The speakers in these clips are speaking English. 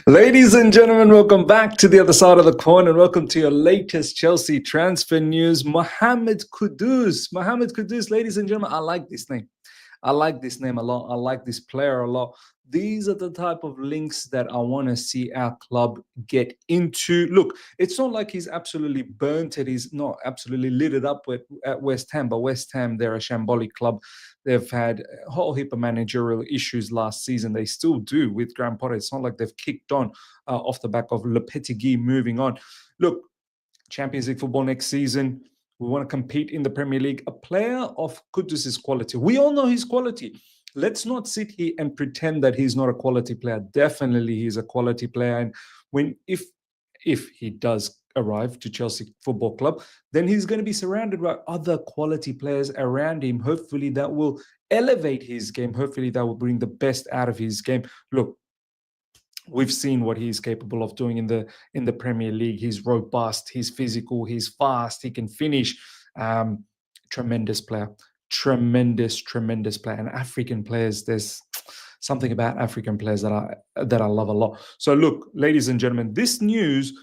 Ladies and gentlemen, welcome back to the other side of the coin and welcome to your latest Chelsea transfer news. Mohammed Kudus. Mohammed Kudus, ladies and gentlemen, I like this name. I like this name a lot. I like this player a lot. These are the type of links that I want to see our club get into. Look, it's not like he's absolutely burnt it. He's not absolutely lit it up at West Ham, but West Ham, they're a shambolic club. They've had a whole heap of managerial issues last season. They still do with Graham Potter. It's not like they've kicked on off the back of Lopetegui moving on. Look, Champions League football next season. We want to compete in the Premier League. A player of Kudus' quality. We all know his quality. Let's not sit here and pretend that he's not a quality player. Definitely he's a quality player. And if he does arrive to Chelsea Football Club, then he's going to be surrounded by other quality players around him. Hopefully that will elevate his game. Hopefully that will bring the best out of his game. Look, we've seen what he's capable of doing in the Premier League. He's robust, he's physical, he's fast, he can finish. Tremendous player. Tremendous player. And African players, there's something about African players that I love a lot. So look, ladies and gentlemen, this news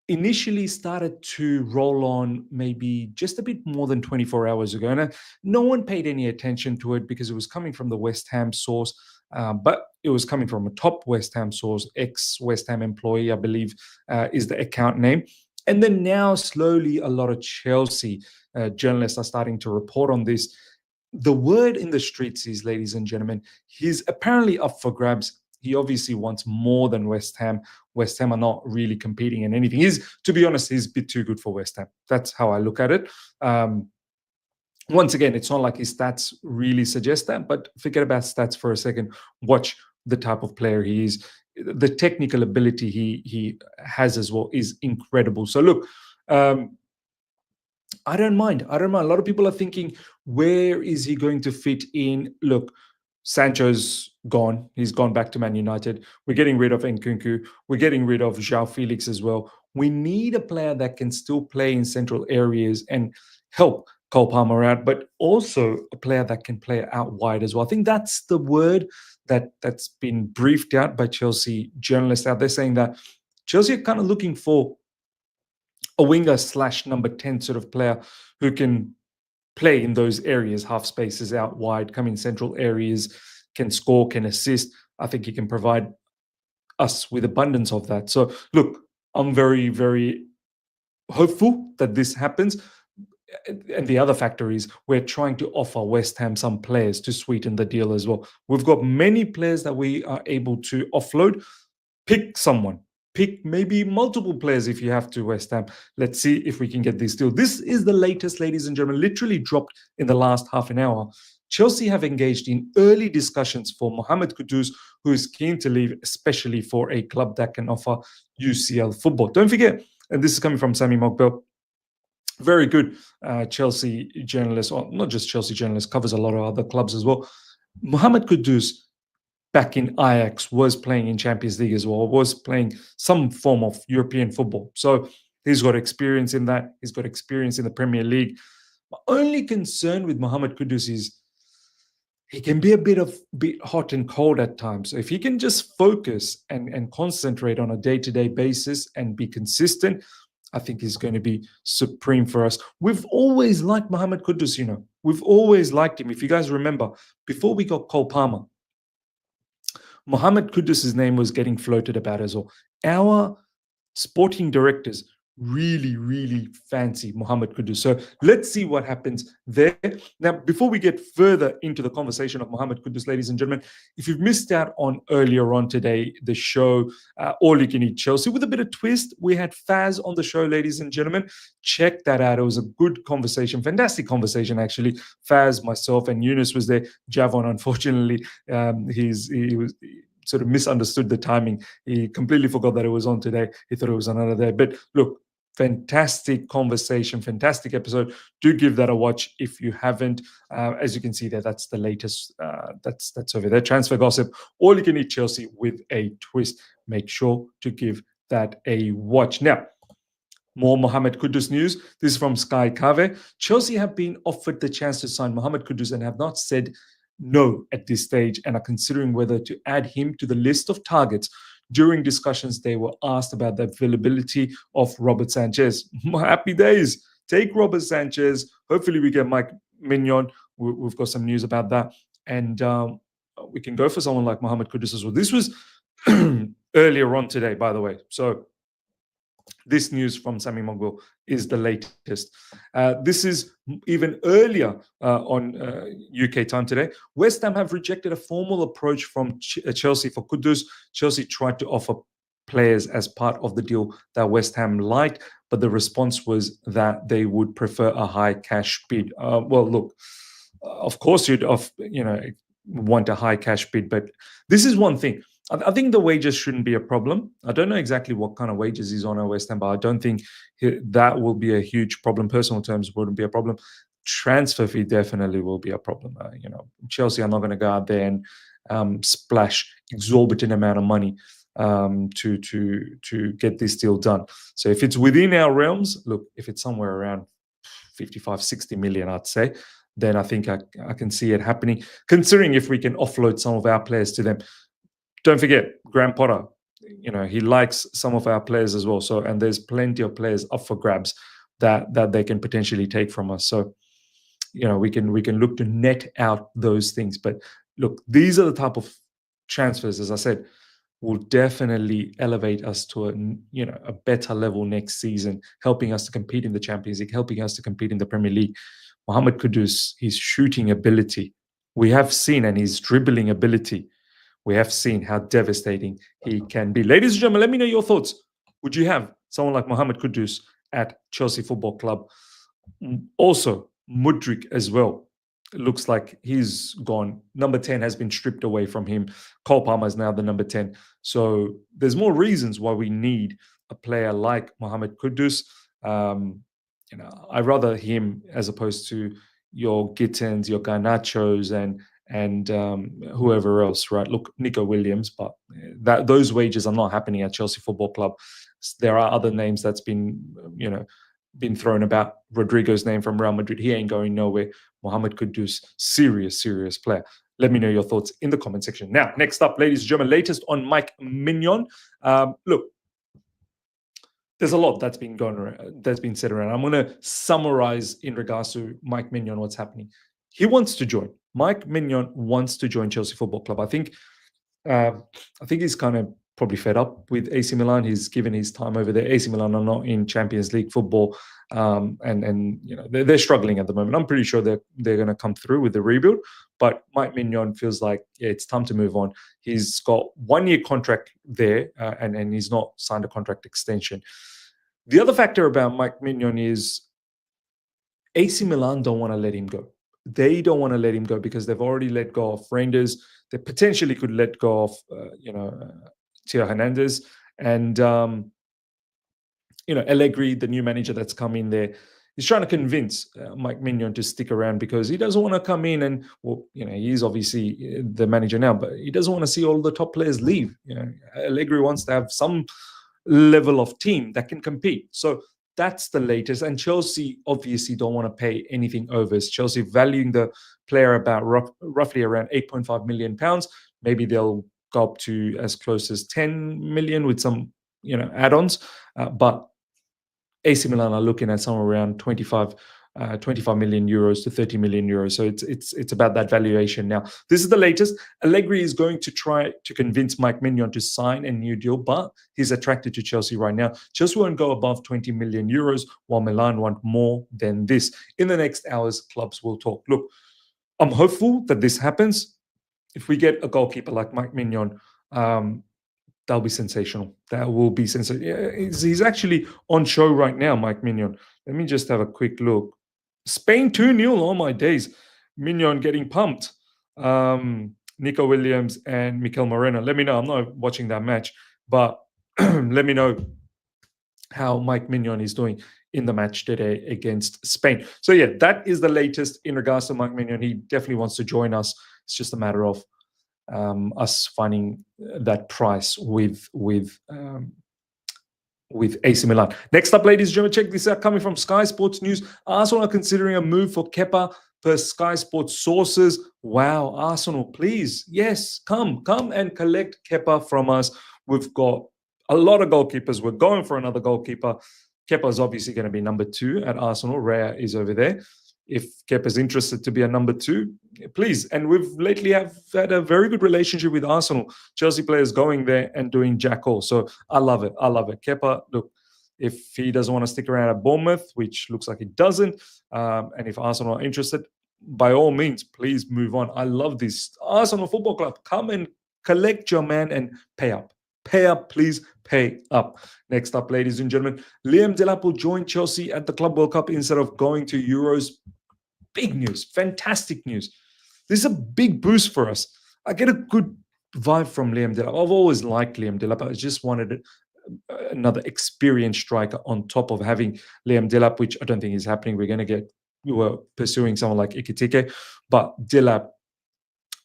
initially started to roll on maybe just a bit more than 24 hours ago. And no one paid any attention to it because it was coming from the West Ham source. But it was coming from a top West Ham source, ex-West Ham employee, I believe is the account name. And then now slowly a lot of Chelsea journalists are starting to report on this. The word in the streets is, ladies and gentlemen, he's apparently up for grabs. He obviously wants more than West Ham. West Ham are not really competing in anything. To be honest, he's a bit too good for West Ham. That's how I look at it. Once again, it's not like his stats really suggest that, but forget about stats for a second. Watch the type of player he is. The technical ability he has as well is incredible. So look, I don't mind. A lot of people are thinking, where is he going to fit in? Look, Sancho's gone. He's gone back to Man United. We're getting rid of Nkunku. We're getting rid of João Felix as well. We need a player that can still play in central areas and help Cole Palmer out, but also a player that can play out wide as well. I think that's the word that's been briefed out by Chelsea journalists out there, saying that Chelsea are kind of looking for a winger / number 10 sort of player who can play in those areas, half spaces out wide, come in central areas, can score, can assist. I think he can provide us with abundance of that. So look, I'm very, very hopeful that this happens. And the other factor is we're trying to offer West Ham some players to sweeten the deal as well. We've got many players that we are able to offload. Pick someone. Pick maybe multiple players if you have to, West Ham. Let's see if we can get this deal. This is the latest, ladies and gentlemen, literally dropped in the last half an hour. Chelsea have engaged in early discussions for Mohammed Kudus, who is keen to leave, especially for a club that can offer UCL football. Don't forget, and this is coming from Sammy Mokbel, very good Chelsea journalist, or not just Chelsea journalist, covers a lot of other clubs as well. Mohammed Kudus, back in Ajax, was playing in Champions League as well, was playing some form of European football. So he's got experience in that. He's got experience in the Premier League. My only concern with Mohammed Kudus is he can be a bit hot and cold at times. So if he can just focus and concentrate on a day-to-day basis and be consistent, I think he's going to be supreme for us. We've always liked Mohammed Kudus, you know. We've always liked him. If you guys remember, before we got Cole Palmer, Mohammed Kudus' name was getting floated about as well. Our sporting directors really, really fancy Mohammed Kudus. So let's see what happens there. Now, before we get further into the conversation of Mohammed Kudus, ladies and gentlemen, if you've missed out on earlier on today, the show, All You Can Eat Chelsea, with a bit of twist, we had Faz on the show, ladies and gentlemen. Check that out. It was a good conversation, fantastic conversation, actually. Faz, myself, and Yunus was there. Javon, unfortunately, he was sort of misunderstood the timing. He completely forgot that it was on today. He thought it was another day. But look, fantastic conversation, fantastic episode. Do give that a watch if you haven't. As you can see there, that's the latest. That's over there. Transfer gossip. All You Can Eat Chelsea with a twist. Make sure to give that a watch. Now, more Mohammed Kudus news. This is from Sky Cave. Chelsea have been offered the chance to sign Mohammed Kudus and have not said no at this stage and are considering whether to add him to the list of targets. During discussions, they were asked about the availability of Robert Sanchez. Happy days. Take Robert Sanchez. Hopefully we get Mike Maignan. We've got some news about that. And we can go for someone like Mohammed Kudus as well. This was earlier on today, by the way. So this news from Sami Mogul is the latest. This is even earlier on UK time today. West Ham have rejected a formal approach from Chelsea for Kudus. Chelsea tried to offer players as part of the deal that West Ham liked, but the response was that they would prefer a high cash bid. Well, look, of course you'd want a high cash bid, but this is one thing. I think the wages shouldn't be a problem. I don't know exactly what kind of wages he's on at West Ham, but I don't think that will be a huge problem. Personal terms wouldn't be a problem. Transfer fee definitely will be a problem. Chelsea are not going to go out there and splash exorbitant amount of money to get this deal done. So if it's within our realms, look, if it's somewhere around 55, 60 million, I'd say, then I think I can see it happening, considering if we can offload some of our players to them. Don't forget, Graham Potter, he likes some of our players as well. So, and there's plenty of players up for grabs that they can potentially take from us. So, we can look to net out those things. But look, these are the type of transfers, as I said, will definitely elevate us to a better level next season, helping us to compete in the Champions League, helping us to compete in the Premier League. Mohammed Kudus, his shooting ability, we have seen, and his dribbling ability, we have seen how devastating he can be. Ladies and gentlemen, let me know your thoughts. Would you have someone like Mohammed Kudus at Chelsea Football Club? Also, Mudryk as well. It looks like he's gone. Number 10 has been stripped away from him. Cole Palmer is now the number 10. So there's more reasons why we need a player like Mohammed Kudus. I'd rather him as opposed to your Gittins, your Garnachos, and whoever else, right? Look, Nico Williams, but those wages are not happening at Chelsea Football Club. There are other names that's been thrown about. Rodrigo's name from Real Madrid, he ain't going nowhere. Mohammed Kudus, serious player. Let me know your thoughts in the comment section. Now, next up, ladies and gentlemen, latest on Mike Maignan. Look, there's a lot that's been going around, that's been said around. I'm going to summarize in regards to Mike Maignan what's happening. He wants to join. Mike Maignan wants to join Chelsea Football Club. I think he's kind of probably fed up with AC Milan. He's given his time over there. AC Milan are not in Champions League football, and they're struggling at the moment. I'm pretty sure they're going to come through with the rebuild. But Mike Maignan feels like it's time to move on. He's got 1-year contract there, and he's not signed a contract extension. The other factor about Mike Maignan is AC Milan don't want to let him go. They don't want to let him go because they've already let go of Reinders. They potentially could let go of, Theo Hernandez. And, Allegri, the new manager that's come in there, he's trying to convince Mike Maignan to stick around because he doesn't want to come in and, he's obviously the manager now, but he doesn't want to see all the top players leave. Allegri wants to have some level of team that can compete. So that's the latest. And Chelsea obviously don't want to pay anything over. Chelsea valuing the player about roughly around £8.5 million. Maybe they'll go up to as close as 10 million with some, add-ons. But AC Milan are looking at somewhere around 25 million euros to 30 million euros. So it's about that valuation now. This is the latest. Allegri is going to try to convince Mike Maignan to sign a new deal, but he's attracted to Chelsea right now. Chelsea won't go above 20 million euros, while Milan want more than this. In the next hours, clubs will talk. Look, I'm hopeful that this happens. If we get a goalkeeper like Mike Maignan, that'll be sensational. That will be sensational. He's actually on show right now, Mike Maignan. Let me just have a quick look. Spain 2-0, oh my days. Maignan getting pumped. Nico Williams and Mikel Moreno. Let me know. I'm not watching that match, but let me know how Mike Maignan is doing in the match today against Spain. So yeah, that is the latest in regards to Mike Maignan. He definitely wants to join us. It's just a matter of us finding that price with AC Milan. Next up, ladies and gentlemen, check this out. Coming from Sky Sports News, Arsenal are considering a move for Kepa per Sky Sports sources. Wow, Arsenal, please, yes, come and collect Kepa from us. We've got a lot of goalkeepers. We're going for another goalkeeper. Kepa is obviously going to be number 2 at Arsenal. Raya is over there. If Kepa's interested to be a number 2, please. And we've lately have had a very good relationship with Arsenal. Chelsea players going there and doing jack all. So I love it. I love it. Kepa, look, if he doesn't want to stick around at Bournemouth, which looks like he doesn't, and if Arsenal are interested, by all means, please move on. I love this. Arsenal Football Club, come and collect your man and pay up. Pay up, please. Pay up. Next up, ladies and gentlemen, Liam Delap will join Chelsea at the Club World Cup instead of going to Euros. Big news. Fantastic news. This is a big boost for us. I get a good vibe from Liam Delap. I've always liked Liam Delap. I just wanted another experienced striker on top of having Liam Delap, which I don't think is happening. We were pursuing someone like Ikitike, but Delap,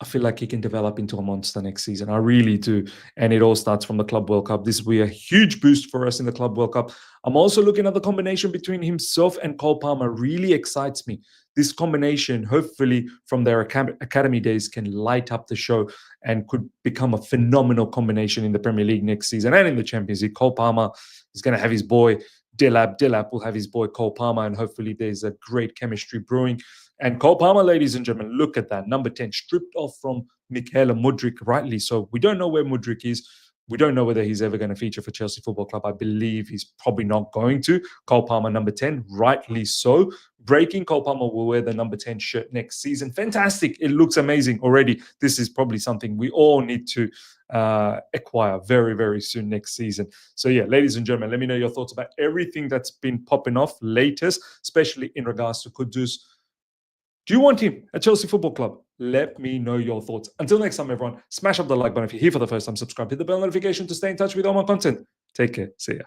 I feel like he can develop into a monster next season. I really do. And it all starts from the Club World Cup. This will be a huge boost for us in the Club World Cup. I'm also looking at the combination between himself and Cole Palmer. Really excites me. This combination, hopefully from their academy days, can light up the show and could become a phenomenal combination in the Premier League next season and in the Champions League. Cole Palmer is going to have his boy Delap. Delap will have his boy Cole Palmer, and hopefully there's a great chemistry brewing. And Cole Palmer, ladies and gentlemen, look at that. Number 10, stripped off from Michaela Mudryk, rightly so. We don't know where Mudryk is. We don't know whether he's ever going to feature for Chelsea Football Club. I believe he's probably not going to. Cole Palmer, number 10, rightly so. Breaking, Cole Palmer will wear the number 10 shirt next season. Fantastic. It looks amazing already. This is probably something we all need to acquire very, very soon next season. So yeah, ladies and gentlemen, let me know your thoughts about everything that's been popping off latest, especially in regards to Kudus. Do you want him at Chelsea Football Club? Let me know your thoughts. Until next time, everyone, smash up the like button if you're here for the first time. Subscribe, hit the bell notification to stay in touch with all my content. Take care. See ya.